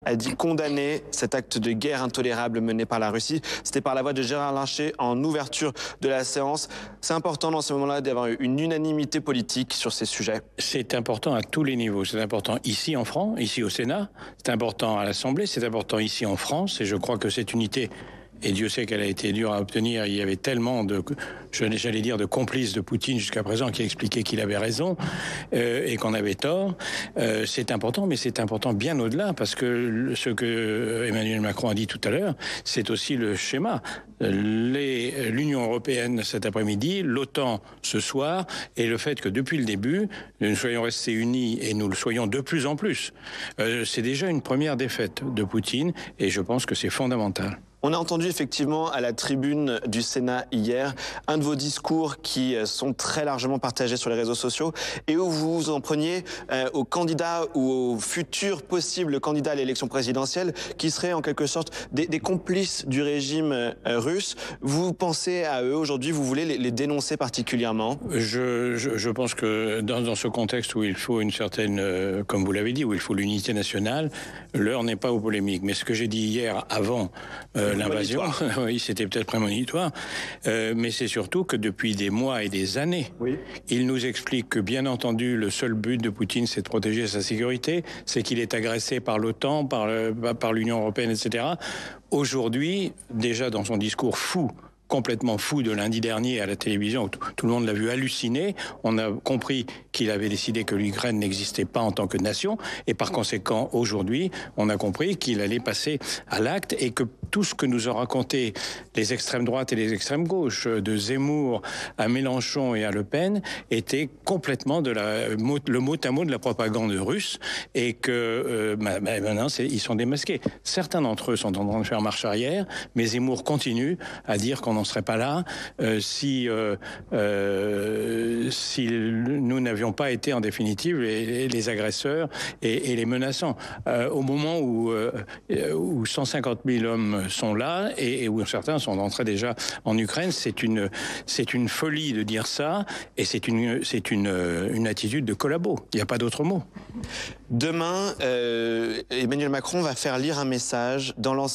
a dit condamner cet acte de guerre intolérable mené par la Russie. C'était par la voix de Gérard Larcher en ouverture de la séance. C'est important dans ce moment-là d'avoir une unanimité politique sur ces sujets. C'est important à tous les niveaux. C'est important ici en France, ici au Sénat. C'est important à l'Assemblée. C'est important ici en France. Et je crois que cette unité, et Dieu sait qu'elle a été dure à obtenir, il y avait tellement de, j'allais dire, de complices de Poutine jusqu'à présent qui expliquaient qu'il avait raison et qu'on avait tort. C'est important, mais c'est important bien au-delà, parce que ce que Emmanuel Macron a dit tout à l'heure, c'est aussi le schéma. L'Union européenne cet après-midi, l'OTAN ce soir, et le fait que depuis le début, nous soyons restés unis et nous le soyons de plus en plus, c'est déjà une première défaite de Poutine, et je pense que c'est fondamental. On a entendu effectivement à la tribune du Sénat hier un de vos discours qui sont très largement partagés sur les réseaux sociaux et où vous vous en preniez aux candidats ou aux futurs possibles candidats à l'élection présidentielle qui seraient en quelque sorte des complices du régime russe. Vous pensez à eux aujourd'hui, vous voulez les dénoncer particulièrement? Je pense que dans ce contexte où il faut une certaine, comme vous l'avez dit, où il faut l'unité nationale, l'heure n'est pas aux polémiques. Mais ce que j'ai dit hier avant l'invasion, oui, c'était peut-être prémonitoire, mais c'est surtout que depuis des mois et des années, oui, il nous explique que, bien entendu, le seul but de Poutine, c'est de protéger sa sécurité, c'est qu'il est agressé par l'OTAN, par l'Union européenne, etc. Aujourd'hui, déjà dans son discours fou, complètement fou de lundi dernier à la télévision, où tout le monde l'a vu halluciner. On a compris qu'il avait décidé que l'Ukraine n'existait pas en tant que nation, et par conséquent, aujourd'hui, on a compris qu'il allait passer à l'acte et que tout ce que nous ont raconté les extrêmes droites et les extrêmes gauches, de Zemmour à Mélenchon et à Le Pen, était complètement le mot à mot de la propagande russe, et que maintenant, ils sont démasqués. Certains d'entre eux sont en train de faire marche arrière, mais Zemmour continue à dire qu'on n'en serait pas là si nous n'avions pas été en définitive les agresseurs et les menaçants. Au moment où 150 000 hommes sont là et où certains sont entrés déjà en Ukraine, c'est une folie de dire ça, et c'est une attitude de collabo. Il n'y a pas d'autre mot. Demain, Emmanuel Macron va faire lire un message dans l'ensemble